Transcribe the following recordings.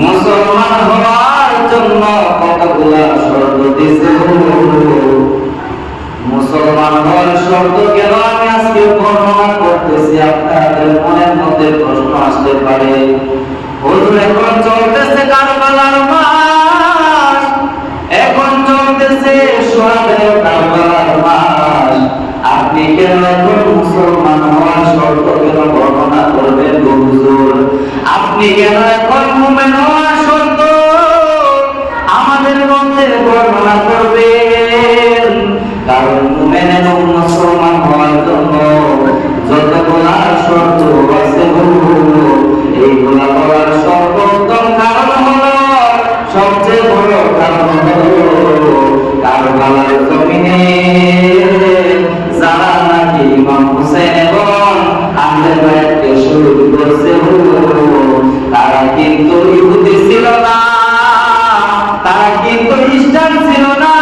মুসলমান হওয়ার জন্য কতগুলা শর্ত দিয়েছে। মুসলমান হওয়ার শর্ত কেন আমি আজকে বর্ণনা করতেছি, আপনাদের মনের মধ্যে প্রশ্ন আসতে পারে। হুজুর, এখন চলতেছে কারবালার মাস, এখন চলতেছে সোহাগের কারবালার মাস, আপনি কেন এখন মুসলমান হওয়ার শর্ত কেন বর্ণনা করবেন হুজুর? আপনি কেন এখন মুমিন হওয়ার শর্ত আমাদের মধ্যে বর্ণনা করবেন? কারণ মুমিন এবং মুসলমান হওয়ার জন্য যতগুলা শর্ত আছে এইগুলা বলার সর্বোত্তম কারণ হলো, সবচেয়ে বড় কারণ হলো কারবালার জমিনে যারা নাকি ইমাম হোসেন এবং আহলে বাইতকে শহীদ করেছে তারা কিন্তু ইহুদি ছিল না, তারা কিন্তু খ্রিস্টান ছিল না,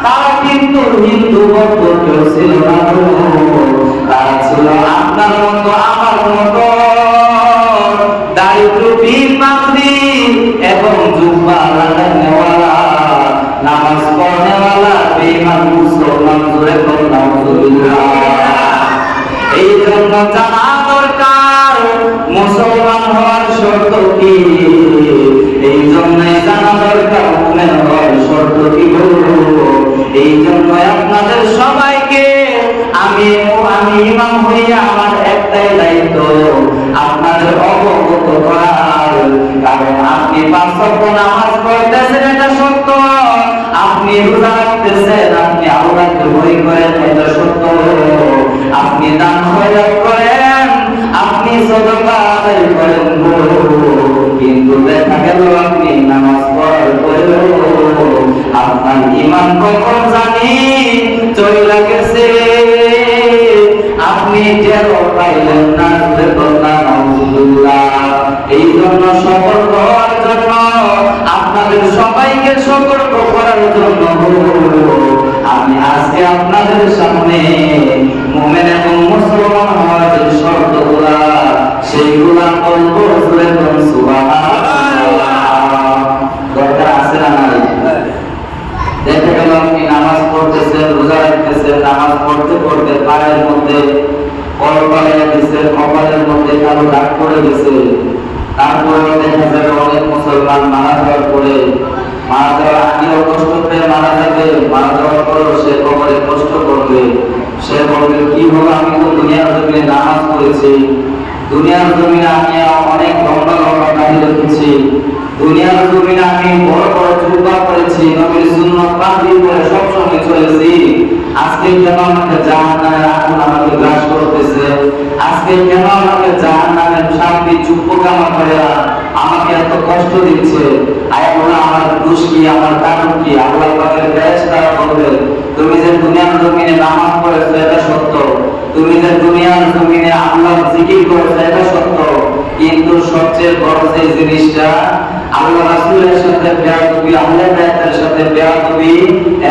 তারা কিন্তু হিন্দু ভক্ত কেউ ছিল না, তারা ছিল আপনার মতো আমার মতো দাড়ি টুপি পাগড়ি এবং জুব্বা লাগানেওয়ালা, নামাজ পড়নেওয়ালা বেঈমান মুসলমান। জোরে বলুন আলহামদুলিল্লাহ। এই জন্য জানা দরকার মুসলমান হওয়ার শর্ত কি, এই জন্যই জানা দরকার মুমিন হওয়ার শর্ত কি। এই জন্য আপনাদের সবাইকে আমি ইমাম হইয়া আমার একটাই দায়িত্ব আপনাদের অবগত করার। কারণ আপনি 5 ওয়াক্ত নামাজ পড়তেছেন, এটা সত্য। আপনি রোজা রাখতেছেন, আপনি আল্লাহকে ভয় করেন, এটা সত্য। আপনি দান খয়রাত করেন, আপনি সাদাকা আদায় করেন, কিন্তু দেখা গেল আপনি নামাজ পড়ার পরেও আপনার ঈমান কখন জানি চলে গেছে, আপনি টের পাইলেন না। আলহামদুলিল্লাহ। এই জন্য সতর্ক হওয়ার জন্য, আপনাদের সবাইকে সতর্ক করার জন্য আমি আজকে আপনাদের সামনে মুমিন এবং মুসলমান হওয়ার যে শর্তগুলা সেইগুলা বলবো। সুবহানাল্লাহ। দরকার আছে না নাই? দেখে গেল আপনি নামাজ পড়তেছেন, রোজা রাখতেছেন, নামাজ পড়তে পড়তে পায়ের মধ্যে কলপালিয়া দিচ্ছে, কপালের মধ্যে কালো দাগ পড়ে গেছে। তারপরেও দেখা যাবে অনেক মুসলমান মারা যাওয়ার পরে, মারা যাওয়ার আগেও কষ্ট পেয়ে মারা যাবে, মারা যাওয়ার পরেও সে কবরে কষ্ট করবে। সে বলবে কি হলো, আমি তো দুনিয়ার জমিনে নামাজ পড়েছি, দুনিয়ার জমিনে আমি অনেক লম্বা লম্বা দাড়ি রেখেছি, দুনিয়ার জমিনে আমি বড় বড় জুব্বা পরেছি, নবীর সুন্নাত পাঞ্জাবি পরে সবসময় চলেছি, আজকে কেন আমাকে জাহান্নামের আগুন আমাকে গ্রাস করতেছে? আজকে কেন আমাকে জাহান্নামের শান্তি চুপকামা করে আমাকে এত কষ্ট দিচ্ছে? আয়াগুলো আমার দোষ কি, আমার কারণ কি? আল্লাহ পাকের ফেরেশতারা বলবে তুমি যে দুনিয়ার জমিনে নামাজ পড়েছো এটা সত্য, তুমি যে দুনিয়ার জমিনে আল্লাহর জিকির করেছো এটা সত্য, কিন্তু সবচেয়ে বড় যে জিনিসটা আল্লাহ রাসূলের সাথে বেয়াদবি, আহলে বাইতের সাথে বেয়াদবি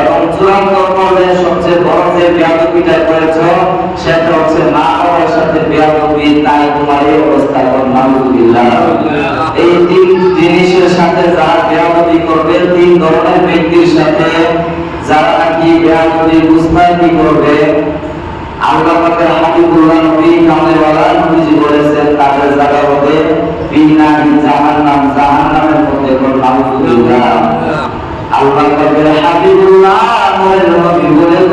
এবং চূড়ান্ত পর্যায়ে সবচেয়ে বড় যে বেয়াদবিটা করেছো সেটা হচ্ছে মা বাবার সাথে বেয়াদবি। তাই তোমার এই অবস্থা। আলহামদুলিল্লাহ। এই 3 জিনিসের সাথে যারা বেয়াদবি করবে, 3 ধরনের ব্যক্তির সাথে যারা নাকি বেয়াদবি গুস্তাখি করবে, আল্লাহ পাকের হাবিবুল্লাহ নবী কামলেওয়ালা নবীজি বলেছেন তাদের জায়গা হবে ফিনাহি জাহান্নাম, জাহান্নামের মধ্যে। আলহামদুলিল্লাহ। আল্লাহ পাকের হাবিবুল্লাহ নবী বলেন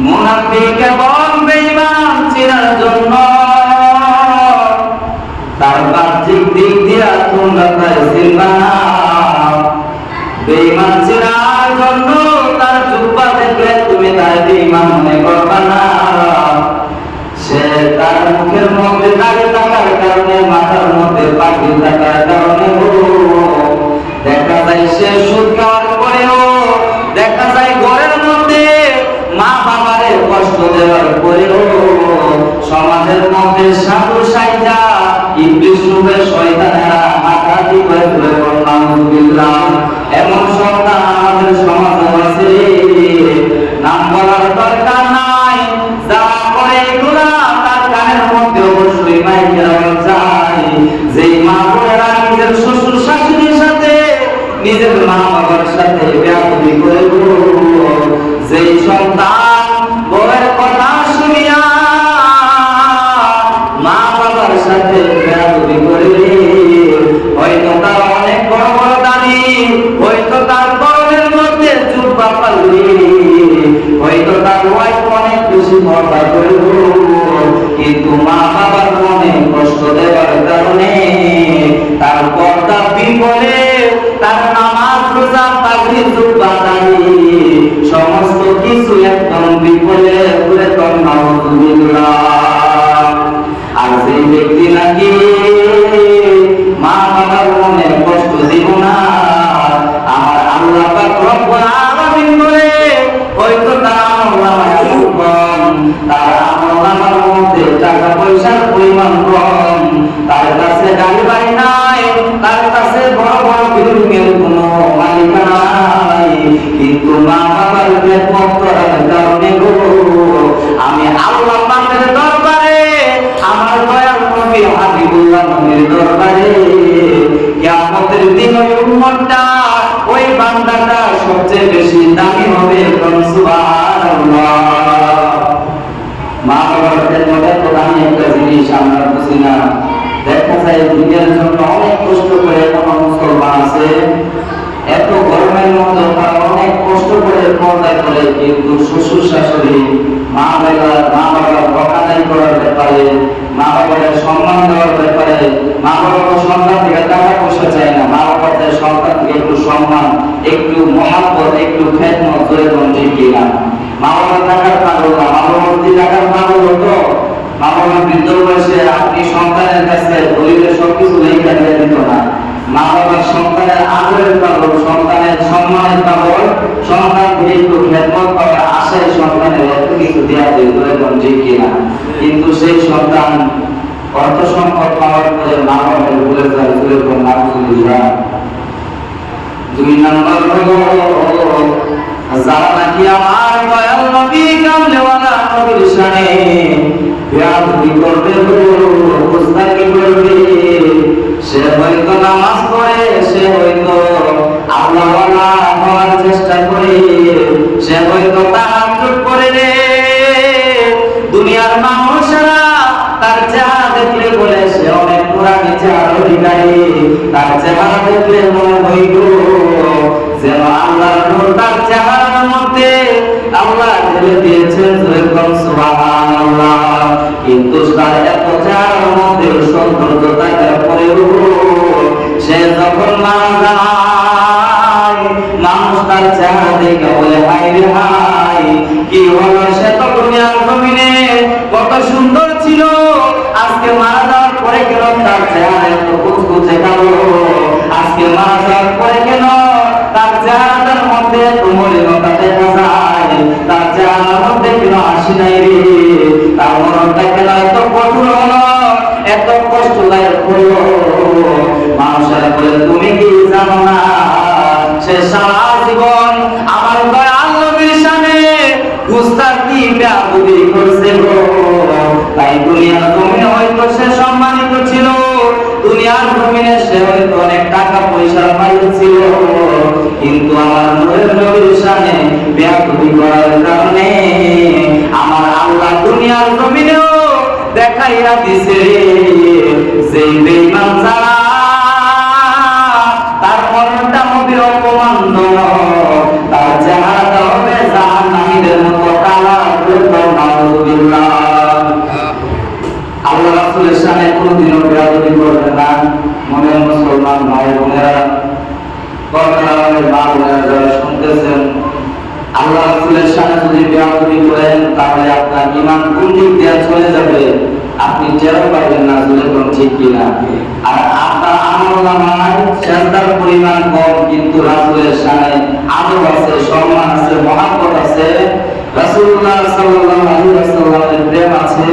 মুনাফিক এবং বেঈমান চেনার জন্য তার বাহ্যিক দিক দিয়া তোমরা তাই চিনবা না। বেঈমান চেনার জন্য তার জুব্বা দেখলে তুমি তার বেঈমান মনে করবা না। সে তার মুখের মধ্যে দাড়ি থাকার কারণে, মাথার মধ্যে পাখি থাকার কারণে দেখা যায় সে সুদ খাওয়ার পরেও, দেখা যায় ঘরের মধ্যে মা বাবারে কষ্ট দেওয়ার পরেও সমাজের মধ্যে সাধু সাইজা ইবলিস রূপে শয়তানেরা হাঁটাহাঁটি করে ঘুরে। আলহামদুলিল্লাহ। এমন সন্তান আমাদের সমাজে আছে, নাম বলার দরকার নাই, যা করে এগুলা তার কানের কথা কইব, কিন্তু মা বাবার মনে কষ্ট দেওয়ার কারণে তার পর্দা বিপদে, তার নামাজ রোজা পাগড়ি জুব্বা দাড়ি সমস্ত কিছু একদম বিপদে ঘুরে আর সেই ব্যক্তি নাকি মা বাবার মনে কষ্ট দিব না, আমার আল্লাহ পাক রব্বুল আলামিন বলে হয়তো তার আমল মধ্যে টাকা পয়সার পরিমাণ কম, তার কাছে গাড়ি বাড়ি নাই, তার কাছে বড় বড় বিল্ডিংয়ের কোনো মালিকানা নাই, কিন্তু মা বাবার খেদমত করার কারণে গো আমি আল্লাহ পাকের দরবারে, আমার দয়াল নবী হাবিবুল্লাহ নবীর দরবারে কিয়ামতের দিন ওই উম্মতটা, ওই বান্দাটা সবচেয়ে বেশি দামি হবে। সুবহানাল্লাহ। মা বাবার খেদমত এত দামি একটা জিনিস আমরা বুঝি না। দেখা যায় দুনিয়ার জন্য অনেক কষ্ট করে কোনো মুসলমান আছে, এত গরমের মধ্যে তারা অনেক কষ্ট করে পর্দা করে, কিন্তু শ্বশুর শাশুড়ি মা বাবার বকাদাই করার ব্যাপারে, মা বাবার সম্মান দেওয়ার ব্যাপারে, মা বাবার সন্তান থেকে টাকা পয়সা চায় না, মা বাবার সন্তান থেকে একটু সম্মান, একটু মহাব্বত, একটু খেদমত করে ঠিক কিনা। মা বাবার টাকার পাগল না, মা বাবার যদি টাকার পাগল হতো, মা বাবার বৃদ্ধ বয়সে আপনি সন্তানের কাছে গরিবের সবকিছু লেখা দিয়ে দিত না। মা বাবার সন্তানের আদরের পাগল, সন্তানের সম্মানের পাগল, সন্তানকে একটু খেদমত করার আশায় সন্তানের এত কিছু দেওয়া যায় ঠিক কিনা। কিন্তু সেই সন্তান অর্থ সম্পদ পাওয়ার পরে মা বাবার ভুলে যায়, দুই নম্বর হলো যারা নাকি আমার দয়াল নবী কামলেওয়ালা নবীর শানে বেয়াদবি করবে, গোস্তাকি করবে, সে হয়তো নামাজ পড়ে, সে হয়তো আল্লাহওয়ালা হওয়ার চেষ্টা করে, সে হয়তো তাহাজ্জুদ করে রে, দুনিয়ার মানুষেরা তার চেহারা দেখলে বলে সে অনেক পুরানি চেহারার অধিকারী, তার চেহারা দেখলে মনে হইল যেন আল্লাহর নূর তার চেহারার মধ্যে আল্লাহ ঢেলে দিয়েছেন। সুবহানাল্লাহ। কিন্তু তার এত চেহারার মধ্যে সৌন্দর্য থাকার পরেও সে যখন মারা যায়, মানুষ তার চেহারা দেখে বলে হায় রে হায়, কি হলো, সে তো দুনিয়ার জমিনে কত সুন্দর ছিল, আজকে মারা যাওয়ার পরে কেন তার চেহারা এত কুচকুচে কালো, আজকে মারা যাওয়ার পরে কেন তার চেহারাটার মধ্যে মলিনতা দেখা যায়, তার চেহারার মধ্যে কেন হাসি নাই রে, তার মনটা কেন এত কঠোর হলো, এত কষ্টদায়ক হলো। মানুষেরা বলে তুমি কি জানো না, সে সারা জীবন আমার দয়াল নবীর শানে গুস্তাখি বেয়াদবি করছে গো, তাই দুনিয়ার জমিনে হয়তো সে সম্মানিত ছিল, দুনিয়ার জমিনে সে হয়তো অনেক টাকা পয়সার মালিক ছিল, কিন্তু আমার নবীর শানে বেয়াদবি করার কারণে আমার আল্লাহ দুনিয়ার জমিনেও দেখাইয়া দিছে যে বেঈমান যারা তার মনটা হবে অপমান্য, তার চেহারাটা হবে জাহান্নামীদের মতো কালা। নাউযুবিল্লাহ। আল্লাহ রাসূলের শানে কোনদিনও বেয়াদবি করবে না। মনে মুসলমান ভাই বোনেরা, বর্তমানের মা বোনেরা যারা শুনতেছেন, আল্লাহ রাসূলের শানে যদি বেয়াদবি করেন তাহলে আপনার ঈমান কোন দিক দিয়ে চলে যাবে আপনি টের পাবেন না, যখন ঠিক কিনা। আর আপনার আমলনামায় সেজদার পরিমাণ কম, কিন্তু রাসূলের শানে আদব আছে, সম্মান আছে, মহব্বত আছে, রাসূলুল্লাহ সাল্লাল্লাহু আলাইহি ওয়াসাল্লামের প্রেম আছে।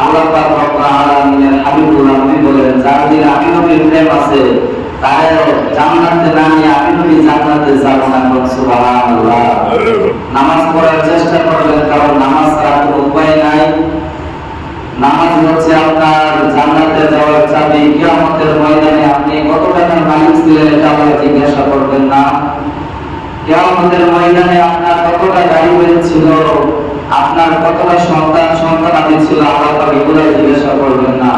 আল্লাহ পাক রব্বুল আলামিনের হাবিবুল্লাহ নবী বলেন, যার দিকে আমি নবীর প্রেম আছে তার জান্নাতে না নিয়ে আমি নবী জান্নাতে যাব না। সুবহানাল্লাহ। নামাজ পড়ার চেষ্টা করবেন, কারণ নামাজ ছাড়া কোনো উপায় নাই। নামাজ হচ্ছে আপনার জান্নাতে যাওয়ার চাবি। কিয়ামতের ময়দানে আপনি কত টাকার মালিক ছিলেন এটা আল্লাহ জিজ্ঞাসা করবেন না। কিয়ামতের ময়দানে আপনার কতটা গাড়ি বাড়ি ছিল, আপনার কতটা সন্তানাদি ছিল, আল্লাহ পাক এগুলো জিজ্ঞাসা করবেন না।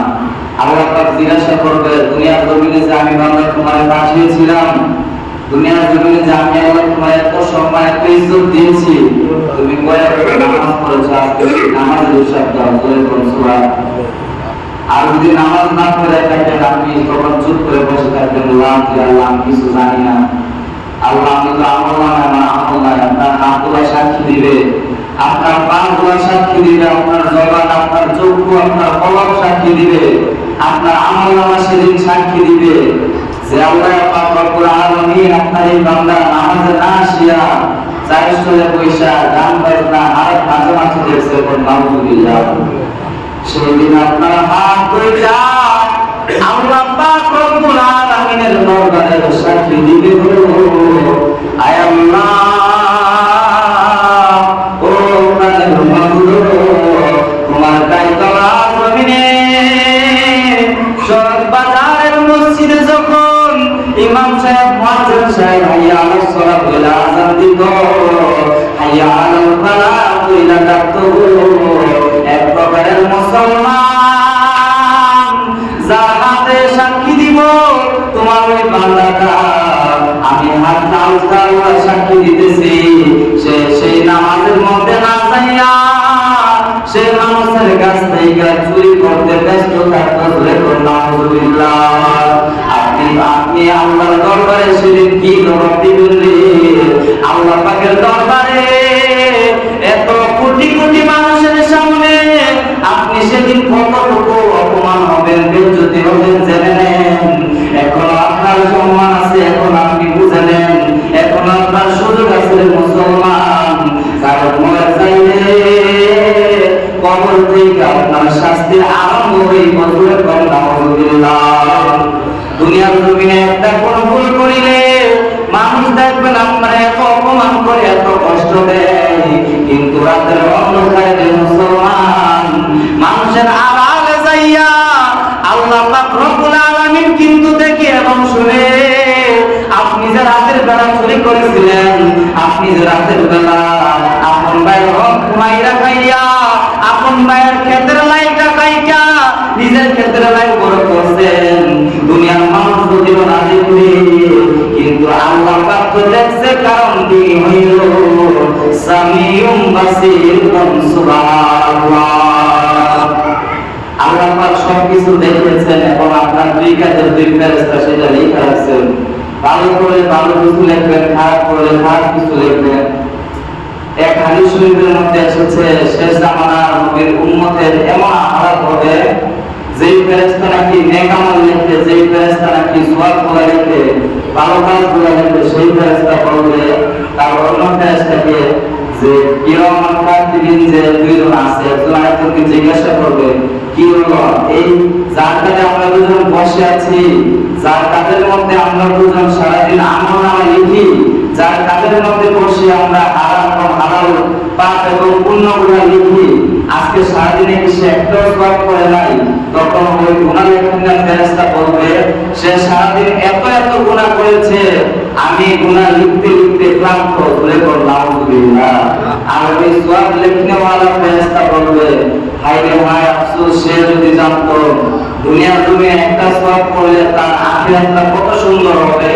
আল্লাহ পাক জিজ্ঞাসা করবে দুনিয়ার জমিনে যে আমি বান্দা তোমার পাঠিয়েছিলাম, দুনিয়ার জমিনে যে আমি আল্লাহ তোমার এত সম্মান এত ইজ্জত দিয়েছি, তুমি কয়েক নামাজ পড়েছো, আজকে নামাজ অভিশাপ দাও, জোরে কোন সুবহানাল্লাহ। আর যদি নামাজ না পড়ে থাকেন আপনি তখন চুপ করে বসে থাকবেন, আল্লাহ আমি কিছু জানি না, আল্লাহ আমি তো আমল নাই, আমার আমল নাই। আপনার হাতগুলো সাক্ষী দিবে, আপনার পাগুলো সাক্ষী দিবে, আপনার জবান, আপনার চক্ষু, আপনার কলম সাক্ষী দিবে, আপনার আমল নামা সেদিন সাক্ষী দিবে যে আল্লাহ পাক রব্বুল আলামিন আপনার এই বান্দা নামাজে না আসিয়া চারিষ্টলে পয়সা গান বাজনা আরেক মাঝে মাঝে দেখছে কোন নাউজুবিল্লাহ। সেদিন আপনার হাত ধরে যান আল্লাহ পাক রব্বুল আলামিনের দরবারে সাক্ষী দিবে, আয় আল্লাহ ও প্রাণের মাবুদ, তোমার গায়তলা জমিনে সব বাজারের মসজিদে যখন ইমাম সাহেব মুয়াজ্জিন সাহেব হাইয়া আলাস সালাত বলে আযান দিত, হাইয়া আলাল ফালাহ বলে ডাকতো, এক প্রকারের মুসলমান যার হাতে সাক্ষী দিব তোমার ওই বান্দাটা আমি হাত নালতা সাক্ষী দিতেছি, সে সেই নামাজের মধ্যে না যাইয়া সে মানুষের কাছ থেকে চুরি করতে ব্যস্ত থাকতো, নাউজুবিল্লাহ। আপনি আল্লাহর দরবারে সেদিন কি জবাব দিবেন রে? আল্লাহ পাকের দরবারে এত কোটি কোটি মানুষের সামনে আপনি সেদিন কতটুকু অপমান হবেন, বেজ্জতি হবেন জেনে নেন। এখন আপনার সম্মান আছে, এখন আপনি বুঝে নেন, এখন আপনার সুযোগ আছে মুসলমান। কারণ মরে যাইলে কবর থেকে আপনার শাস্তির আরম্ভ হইব, নাউজুবিল্লাহ। দুনিয়ার জমিনে একটা কোন ভুল করিলে মানুষ দেখবেন আপনার এত অপমান করে, এত কষ্ট দেয়, কিন্তু রাতের অন্ধকারে মুসলমান মানুষের আড়ালে যাইয়া আল্লাহ পাক রব্বুল আলামিন কিন্তু দেখে এবং শুনে। আপনি যে রাতের বেলা চুরি করেছিলেন, আপনি যে রাতের বেলা আপন ভাইয়ের হক মাইরা খাইয়া, আপন ভাইয়ের ক্ষেতের লাইটা খাইয়া নিজের ক্ষেতের লাই বড় করছেন, দুনিয়ার মানুষ যদিও না দেখবে কিন্তু আল্লাহ পাক তো দেখছে, কারণ তিনি হইল সামিউম বাসীর, সুবহানাল্লাহ। আল্লাহ পাক সবকিছু দেখেছেন এবং আপনার দুই কাজের দুই ফেরেশতা সেটা লিখে রাখছেন। ভালো করে ভালো কিছু লিখবেন, খারাপ করলে খারাপ কিছু লিখবেন। এক হাদিস শরীফের মধ্যে এসেছে শেষ জামানার নবীর উম্মতের এমন হালাত হবে যেই ফেরেশতা নাকি নেক আমল লিখে, যেই ফেরেশতা নাকি সওয়াবগুলো লিখে, ভালো কাজগুলো লিখে, সেই ফেরেশতা বলবে তার অন্য ফেরেশতাকে যে কিরামান কাতিবিন যে দুইজন আছে, একজন আরেকজনকে জিজ্ঞাসা করবে কি হলো, এই যার কাছে আমরা দুজন বসে আছি, যার কাজের মধ্যে আমরা দুজন সারাদিন আমলনামা লিখি, যার কাজের মধ্যে বসে আমরা হারাম এবং হালাল পাপ এবং পুণ্যগুলো লিখি, আজকে সারাদিনে কি সে একটাও সওয়াব করে নাই? তখন ওই গুনাহ লেখকের ফেরেশতা বলবে সে সারাদিন এত এত গুনাহ করেছে, আমি গুনাহ লিখতে লিখতে ক্লান্ত, বলে নাউজুবিল্লাহ। আর ওই সওয়াব লিখনেওয়ালা ফেরেশতা বলবে হায় রে হায়, আফসোস, সে যদি জানতো দুনিয়ার জমিনে একটা সওয়াব করলে তার আখিরাতটা কত সুন্দর হবে,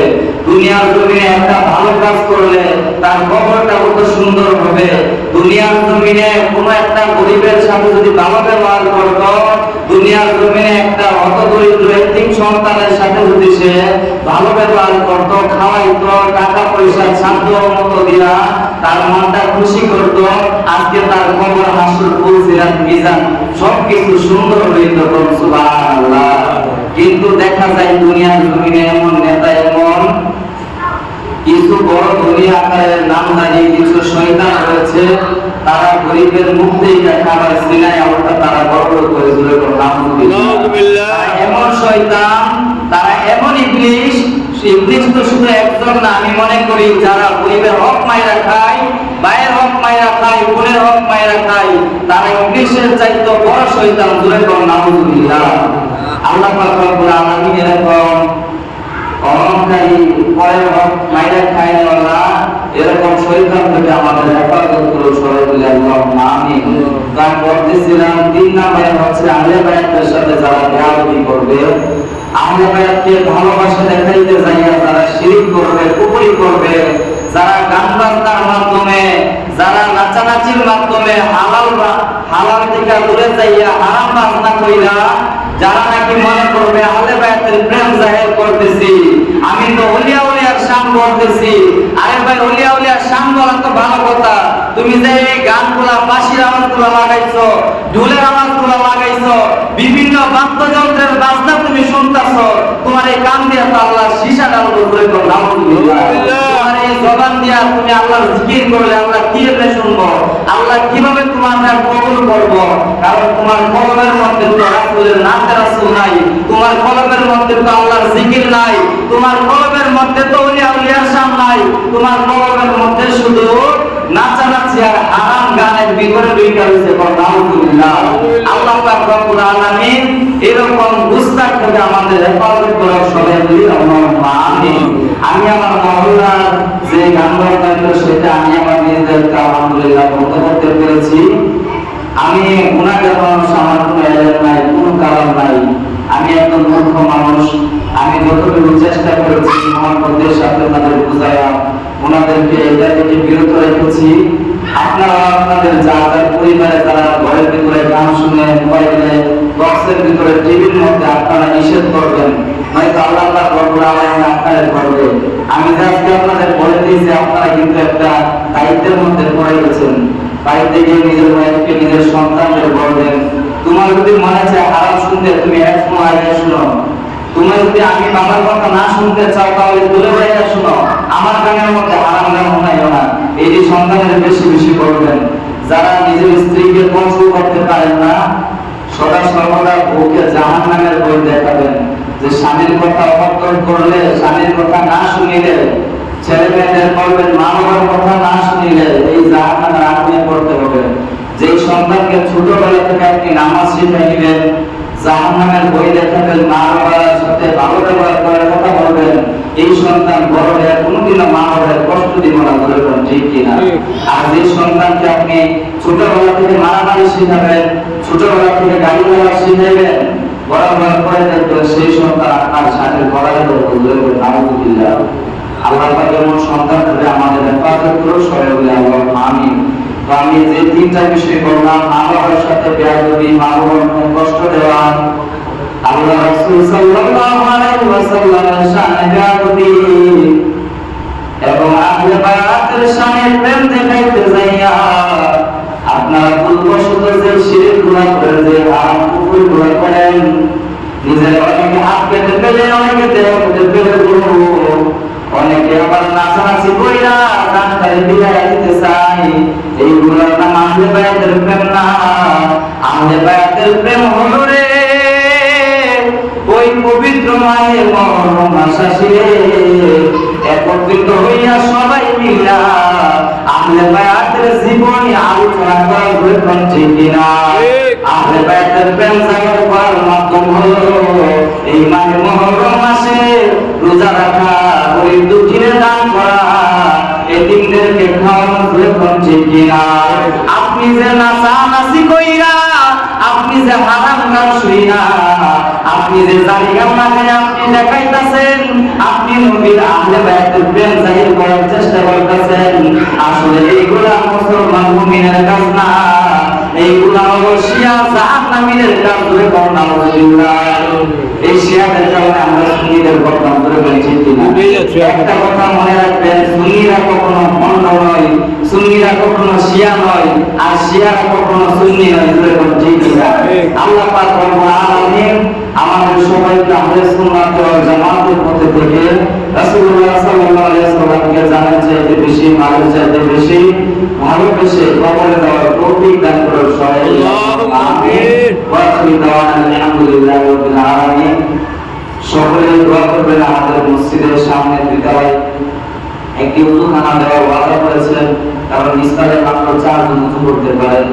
দুনিয়ার জমিনে একটা ভালো কাজ করলে তার কবরটা কত সুন্দর হবে, দুনিয়ার জমিনে কোনো একটা গরিবের সাথে যদি ভালো ব্যবহার করত, দুনিয়ার জমিনে একটা হতদরিদ্র এতিম সন্তানের সাথে যদি সে ভালো ব্যবহার করত, খাওয়াইতো, টাকা পয়সা সাধ্য মতো দিয়া তার মনটা খুশি করত, আজকে তার কবর, হাসর, ফুলসিরাত, মিজান সবকিছু সুন্দর হইত, সুবহানাল্লাহ। কিন্তু দেখা যায় দুনিয়ার জমিনে এমন নেতা, এমন কিছু বড় ধনী আকারের নামধারী কিছু শয়তান রয়েছে, তারা গরিবের মুখ থেকে খাবার সিনায় অর্থাৎ তারা বড় করে তুলে, নাউজুবিল্লাহ। এমন শয়তান, তারা এমন ইবলিশ, ইবলিশ তো শুধু একজন না, আমি মনে করি যারা গরিবের হক মাইরা খায়, ভাইয়ের হক মাইরা খায়, বোনের হক মাইরা খায়, তারা ইবলিশের চাইতে বড় শয়তান, তুলে, নাউজুবিল্লাহ। আল্লাহ পাক রব্বুল আলামিন এরকম অহংকারী, পরের হক মাইরা খায় না, এরকম শয়তান থেকে আমাদের হেফাজত করুন, সবাই বলে আল্লাহুম্মা আমিন। তাই বলতেছিলাম 3 নম্বরে হচ্ছে আহলে বায়াতের সাথে যারা বেয়াদবি করবে, আহলে বায়াতকে ভালোবাসা দেখাইতে যাইয়া যারা শিরক করবে, কুফরি করবে, যারা গান বাজনার মাধ্যমে, যারা নাচানাচির মাধ্যমে হালাল হালাল থেকে দূরে যাইয়া হারাম বাজনা কইরা যারা নাকি মনে করবে আহলে বায়াতের প্রেম জাহির করতেছি, আমি তো ওলিয়া উলিয়ার শান বলতেছি। আরে ভাই, ওলিয়া উলিয়ার শান বলা তো ভালো কথা, তুমি যে এই গানগুলা, বাঁশির আওয়াজগুলো লাগাইছো, ঢোলের আওয়াজগুলো লাগাইছো, বিভিন্ন বাদ্যযন্ত্রের বাজনা তুমি শুনতাছো, তোমার এই কান দিয়ে তো আল্লাহর সীসা ডালবো করে তো আলহামদুলিল্লাহ। তোমার এই জবান দিয়া তুমি আল্লাহর জিকির করলে আল্লাহ কিভাবে শুনবো, আল্লাহ কিভাবে তোমার কবুল করবো? কারণ তোমার কলমের মধ্যে তো রাসূলের নাতে রাসূল নাই, তোমার কলমের মধ্যে তো আল্লাহর জিকির নাই, তোমার কলমের মধ্যে তো ওলিয়া উলিয়ার শান নাই, তোমার কলমের মধ্যে শুধু নাচানাচি আর হারাম গানের ভিতরে দুইটা হইছে। আলহামদুলিল্লাহ। আল্লাহ পাক রব্বুল আলামিন এরকম গুস্তাখ থেকে আমাদের হেফাজত করার সবাই বলি আল্লাহুম্মা আমিন। আমি আমার মহল্লার যে গান বাজনা সেটা আমি আমার নিজেদেরকে আলহামদুলিল্লাহ বন্ধ করতে পেরেছি। আমি গুনাহগার মানুষ, আমার কোনো এলেম নাই, কোনো কালাম নাই, আমি একজন মূর্খ মানুষ। আমি যতটুকু চেষ্টা করেছি মহব্বতের সাথে তাদের বুঝাইয়া ওনাদেরকে এটা থেকে বিরত রেখেছি। আপনারা আপনাদের যাদের পরিবারে তারা ঘরের ভিতরে গান শুনে, মোবাইলে বক্সের ভিতরে, টিভির মধ্যে আপনারা নিষেধ করবেন, নয়তো আল্লাহ রব্বুল আলামিন আপনাদের করবে। আমি আজকে আপনাদের বলে দিয়েছি, আপনারা কিন্তু একটা দায়িত্বের মধ্যে পড়ে গেছেন। বাড়িতে গিয়ে নিজের ওয়াইফকে, নিজের সন্তানদের বলবেন, তোমার যদি মনে চায় হারাম শুনতে, তুমি হেডফোন লাগিয়ে শুনো। তুমি যদি আমি বাবার কথা না শুনতে চাও, তাহলে দূরে বাইরে শুনো, আমার গানের মধ্যে হারাম গান শোনাইও না। এই যে সন্তানের বেশি বেশি করবেন। যারা নিজের স্ত্রীকে কন্ট্রোল করতে পারেন না, সদা সর্বদা বউকে জাহান্নামের বই দেখাবেন, যে স্বামীর কথা অবজ্ঞা করলে, স্বামীর কথা না শুনিলে, ছেলে মেয়েদের বলবেন মা বাবার কথা না শুনিলে এই জাহান্নামের আগুনে পড়তে হবে। যেই সন্তানকে ছোটবেলা থেকে আপনি নামাজ শিখিয়ে দিবেন, জাহান্নামের বই দেখাবেন, মা বাবার সাথে ভালো ব্যবহার করার কথা বলবেন, এই সন্তান বড় হয়ে কোনোদিনও মা বাবার কষ্ট দিব না, বলবেন ঠিক কিনা? আর যে সন্তানকে আপনি ছোটবেলা থেকে মারামারি শিখাবেন, ছোটবেলা থেকে গাড়ি চালা শিখাইবেন, বড় হওয়ার পরে দেখবেন সেই সন্তান আপনার সাথে গড়াই বলবেন আলহামদুলিল্লাহ। আল্লাহ পাক এমন সন্তান করে আমাদের হেফাজত করুন, সবাই বলে আল্লাহুম্মা আমিন। তো আমি যে তিনটা বিষয় বললাম, মা বাবার সাথে বেয়াদবি, মা বাবাকে কষ্ট দেওয়া, আল্লাহ রাসূল সাল্লাল্লাহু আলাইহি ওয়াসাল্লামের শানে বেয়াদবি এবং আহলে বায়াতের শানে প্রেম দেখাইতে যাইয়া আপনারা ভুলবশত যে শিরক গুনাহ করেন, যে হারাম কুফর গুনাহ করেন, নিজের অনেকে হাত কেটে ফেলে, অনেকে দেহ কেটে ফেলে, অনেকে আবার নাচানাচি কইরা গানটারে বিদায় দিতে চায়। এইগুলোর নাম আহলে বায়াতের প্রেম না। আহলে বায়াতের প্রেম হলো রে ওই পবিত্র মায়ের মরণ আশাসিরে একত্রিত হইয়া সবাই মিলা আহলে বায়াতের জীবনী আলোচনা করা প্রয়োজন, ঠিক কিনা? আহলে বায়াতের প্রেম জাহির করার মাধ্যম হলো এই মাহে মুহররম মাসে রোজা রাখা, গরিব দুঃখীদের দান করা, এতিমদেরকে খাওয়ানো প্রয়োজন, ঠিক কিনা? আপনি যে নাচানাচি কইরা, আপনি যে হারাম গান শুইরা, আপনি যে জারি গান লাগাইয়া আপনি দেখাইতাছেন আপনি নবীর আহলে বায়াতের প্রেম জাহির করার চেষ্টা করতেছেন, আসলে এইগুলা মুসলমান মুমিনের কাজ না, এইগুলা হলো শিয়া জাহান্নামীদের কাজ। ধরে কোন আলহামদুলিল্লাহ। এই শিয়াদের কারণে আমরা সুন্নিদের বদনাম করে বলছি, ঠিক না? একটা কথা মনে রাখবেন, সুন্নিরা কখনো ভণ্ড নয়, সুন্নিরা কখনো শিয়া নয়, আর শিয়ারা কখনো সুন্নি নয়, ধরে কোন, ঠিক না? আল্লাহ পাক রব্বুল আলামিন আমাদের সবাইকে আহলে সুন্নাত ওয়াল জামাতের পথে থেকে রাসূলুল্লাহ সাল্লাল্লাহু আলাইহি ওয়াসাল্লামকে জানার চাইতে বেশি, মালের চাইতে বেশি ভালোবেসে কবরে যাওয়ার তৌফিক দান করুন, সবাই আমিন। ওয়া আখিরু দাওয়ানা আলহামদুলিল্লাহি রাব্বিল আলামিন। সকলে দোয়া করবেন। আমাদের মসজিদের সামনে বিদ্যালয় একটি উযুখানা দেওয়ার ওয়াদা করেছেন, কারণ ইসলামে মাত্র 4 জন উযু করতে পারেন,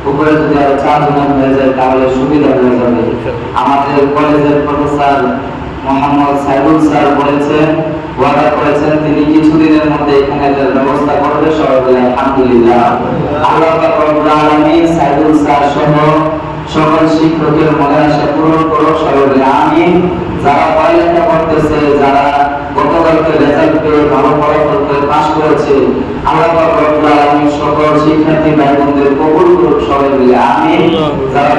উপরে যদি আরো 4 জন হয়ে যায় তাহলে সুবিধা হয়ে যাবে। আমাদের কলেজের প্রফেসর মোহাম্মদ সাইদুল স্যার বলেছেন, ওয়াদা করেছেন তিনি কিছুদিনের মধ্যে এখানে ব্যবস্থা করবে, সবাই বলে আলহামদুলিল্লাহ। আল্লাহ পাক রব্বুল আলামিন সাইদুল স্যার সহ সকল শিক্ষকের মনের আশা পূরণ করুন, সবাই বলে আমিন। যারা পড়ালেখা করতেছে, যারা গতকালকে রেজাল্ট পেয়ে ভালো ফলাফল করে পাস করেছে। আল্লাহ পাক রব্বুল আলামিন সকল শিক্ষার্থী ভাই বোনদের কবুল করুন সবাই মিলে আমিন। যারা